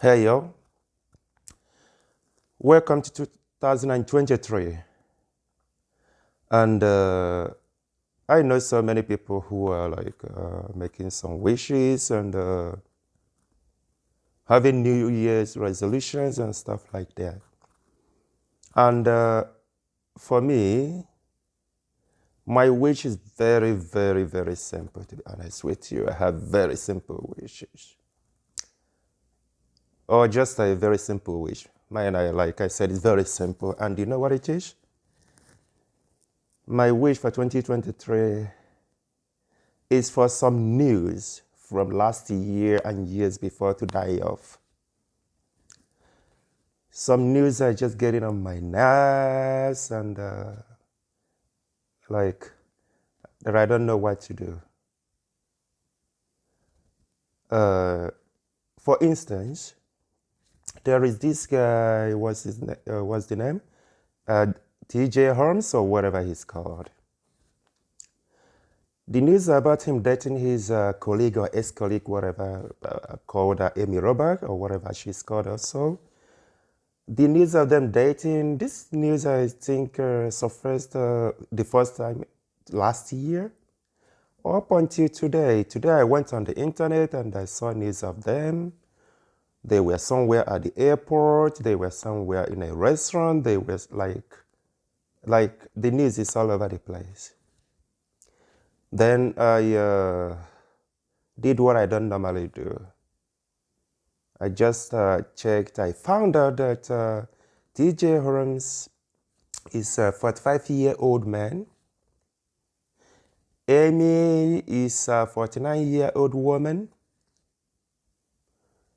Hey yo, welcome to 2023. And I know so many people who are making some wishes and having New Year's resolutions and stuff like that. And for me, my wish is very, very, very simple, to be honest with you. I have very simple wishes. Or just a very simple wish. Mine, like I said, is very simple. And you know what it is? My wish for 2023 is for some news from last year and years before to die off. Some news are just getting on my nerves and like that I don't know what to do. For instance, there is this guy, what's the name? J.T Holmes or whatever he's called. The news about him dating his colleague or ex-colleague, whatever, called Amy Robach or whatever she's called also. The news of them dating, this news I think surfaced the first time last year up until today. Today I went on the internet and I saw news of them. They were somewhere at the airport, they were somewhere in a restaurant, they were like the news is all over the place. Then I did what I don't normally do. I just checked. I found out that J.T Holmes is a 45-year-old man. Amy is a 49-year-old woman.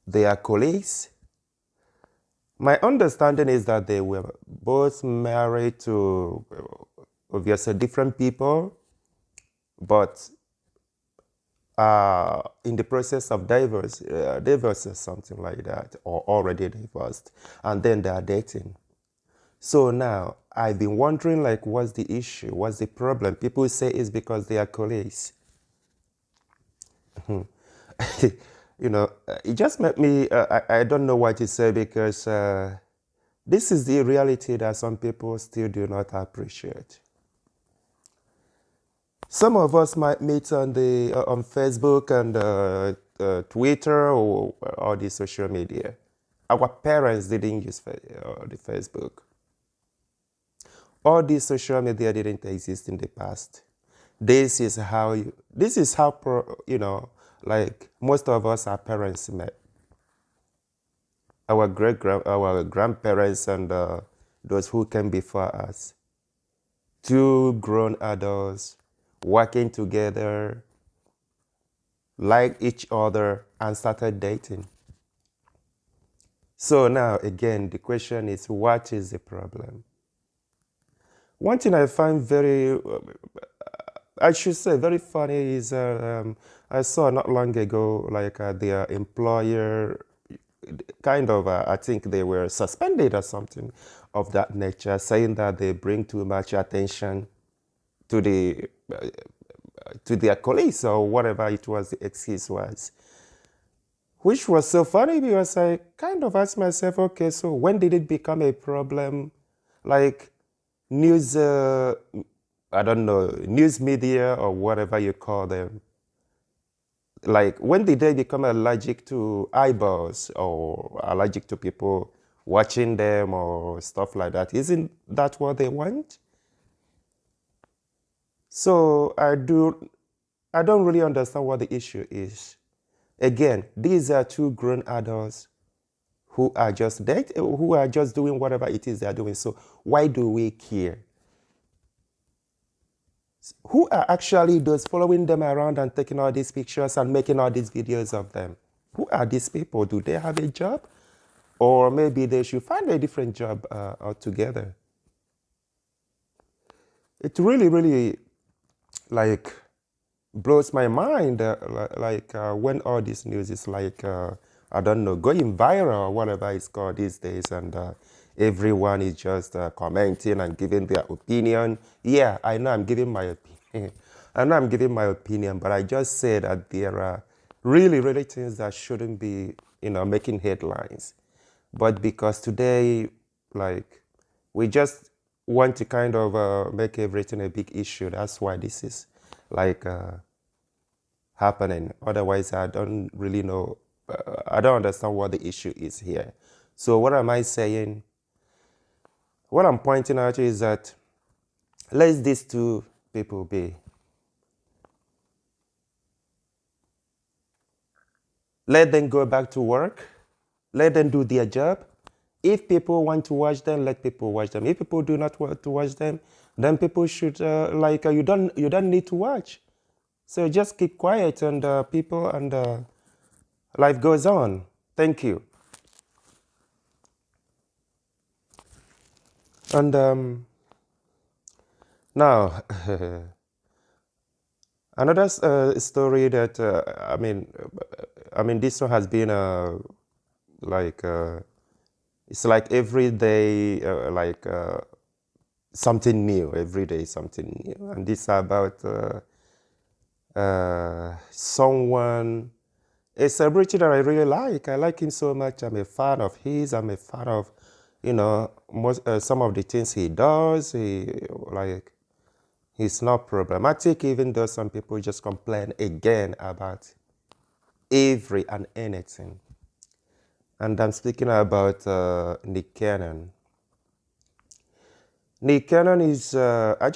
They are colleagues. My understanding is that they were both married to obviously different people, but in the process of divorce or something like that, or already divorced, and then they are dating. So now I've been wondering, like, what's the issue? What's the problem? People say it's because they are colleagues. It just made me, I don't know what to say because this is the reality that some people still do not appreciate. Some of us might meet on Facebook and Twitter or all the social media. Our parents didn't use the Facebook. All these social media didn't exist in the past. This is how like most of us, our parents met. Our our grandparents and those who came before us. Two grown adults working together, liked each other, and started dating. So now again, the question is, what is the problem? One thing I find very, I should say, very funny is I saw not long ago, like their employer, kind of, I think they were suspended or something of that nature, saying that they bring too much attention to to their colleagues or whatever it was the excuse was. Which was so funny because I kind of asked myself, okay, so when did it become a problem? Like news, I don't know, news media or whatever you call them. Like when did they become allergic to eyeballs or allergic to people watching them or stuff like that? Isn't that what they want? So I don't really understand what the issue is. Again, these are two grown adults who are just who are just doing whatever it is they are doing. So why do we care? Who are actually those following them around and taking all these pictures and making all these videos of them? Who are these people? Do they have a job? Or maybe they should find a different job altogether. It really, really, like, blows my mind when all this news is like I don't know, going viral or whatever it's called these days, and everyone is just commenting and giving their opinion. Yeah, I know I'm giving my opinion. I know I'm giving my opinion, but I just say that there are really, really things that shouldn't be making headlines. But because today, like, we just want to kind of make everything a big issue. That's why this is like happening. Otherwise, I don't really know. I don't understand what the issue is here. So what am I saying? What I'm pointing out is that let these two people be. Let them go back to work. Let them do their job. If people want to watch them, let people watch them. If people do not want to watch them, then people should you don't need to watch. So just keep quiet and people and life goes on. Thank you. And now another story that this one has been like it's like every day something new. Every day something new, and this is about someone, a celebrity that I really like. I like him so much. I'm a fan of his. I'm a fan of, most some of the things he does. He's not problematic, even though some people just complain again about every and anything. And I'm speaking about Nick Cannon. Nick Cannon is, I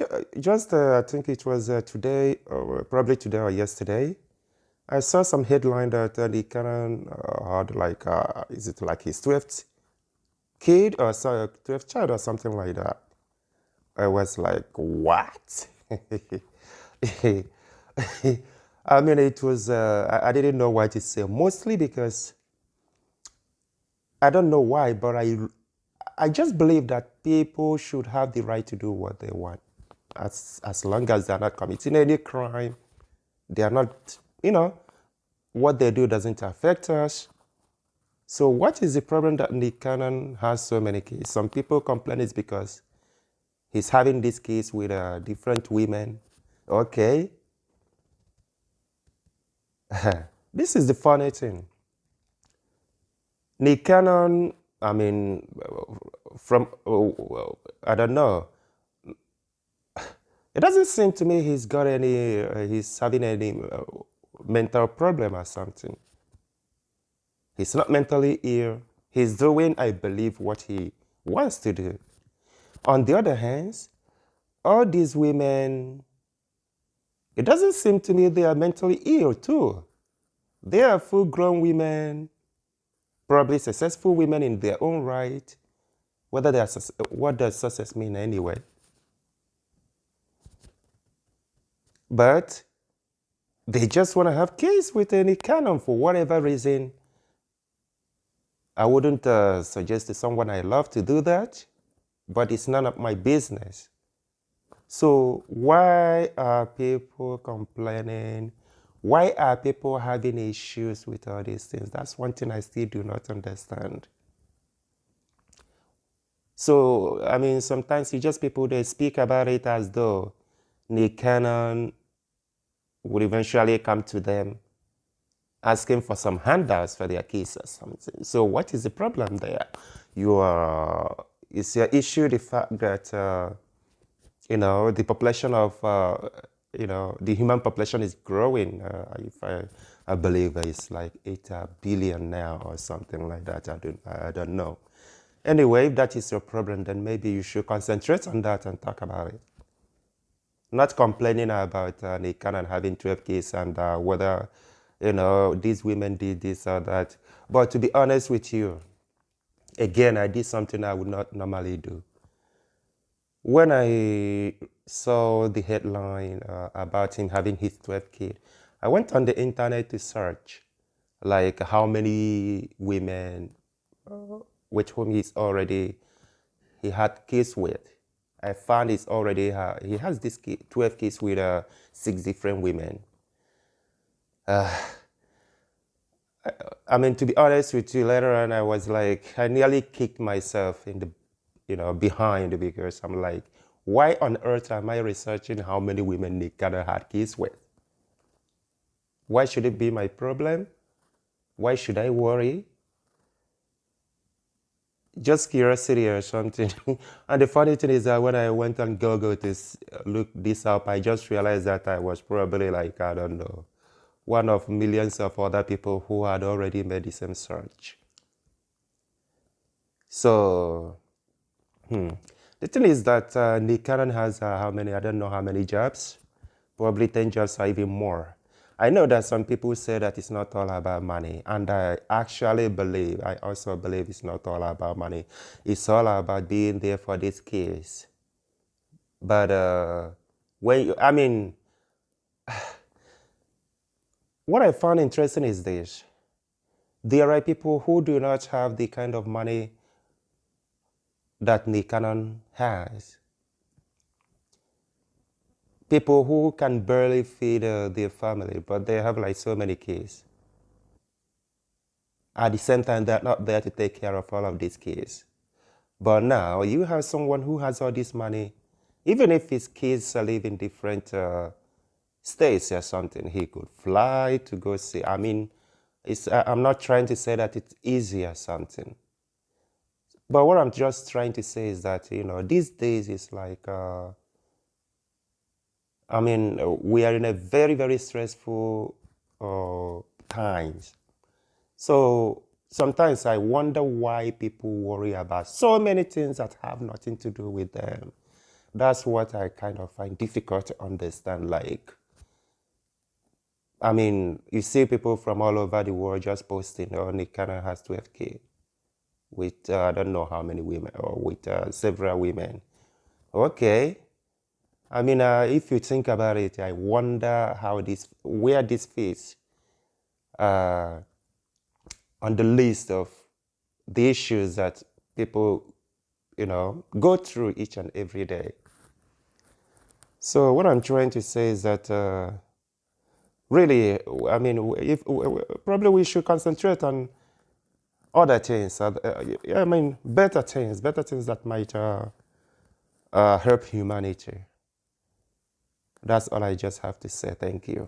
think it was today, or probably today or yesterday, I saw some headline that Nick Cannon had like, is it like his 12th kid or 12th child or something like that. I was like, what? I mean, it was, I didn't know what to say, mostly because I don't know why, but I just believe that people should have the right to do what they want. As long as they're not committing any crime, they are not, what they do doesn't affect us. So what is the problem that Nick Cannon has so many kids? Some people complain it's because he's having these kids with different women. Okay. This is the funny thing. Nick Cannon, I mean, from, I don't know. It doesn't seem to me he's got any, he's having any mental problem or something. He's not mentally ill. He's doing, I believe, what he wants to do. On the other hand, all these women, it doesn't seem to me they are mentally ill too. They are full-grown women, probably successful women in their own right. Whether they are, what does success mean anyway? But they just want to have kids with any canon for whatever reason. I wouldn't suggest to someone I love to do that, but it's none of my business. So why are people complaining? Why are people having issues with all these things? That's one thing I still do not understand. So, I mean, sometimes you just people, they speak about it as though Nick Cannon would eventually come to them asking for some handouts for their kids or something. So what is the problem there? Is your issue the fact that, the population of, the human population is growing? If I believe it's like 8 billion now or something like that. I don't know. Anyway, if that is your problem, then maybe you should concentrate on that and talk about it. Not complaining about Nick Cannon having 12 kids and whether, these women did this or that. But to be honest with you, again, I did something I would not normally do. When I saw the headline about him having his 12th kid, I went on the internet to search, like how many women with whom he had kids with. I found he has this 12 kids with 6 different women. I mean, to be honest with you, later on, I was like, I nearly kicked myself in the, behind, because I'm like, why on earth am I researching how many women Nick Cannon had kids with? Why should it be my problem? Why should I worry? just curiosity or something. And the funny thing is that when I went on Google to look this up, I just realized that I was probably like, I don't know, one of millions of other people who had already made the same search. So, the thing is that Nick Cannon has how many, I don't know how many jobs, probably 10 jobs or even more. I know that some people say that it's not all about money, and I also believe it's not all about money. It's all about being there for this case. But I mean, what I found interesting is this. There are people who do not have the kind of money that Nick Cannon has. People who can barely feed their family, but they have like so many kids. At the same time, they're not there to take care of all of these kids. But now you have someone who has all this money, even if his kids live in different states or something, he could fly to go see. I mean, I'm not trying to say that it's easy or something. But what I'm just trying to say is that, these days it's like, we are in a very, very stressful times. So sometimes I wonder why people worry about so many things that have nothing to do with them. That's what I kind of find difficult to understand. Like, you see people from all over the world just posting, oh, Nick Cannon has 12K with I don't know how many women, or with several women. Okay. If you think about it, I wonder where this fits uh, on the list of the issues that people, go through each and every day. So what I'm trying to say is that really, if probably we should concentrate on other things. Better things that might help humanity. That's all I just have to say. Thank you.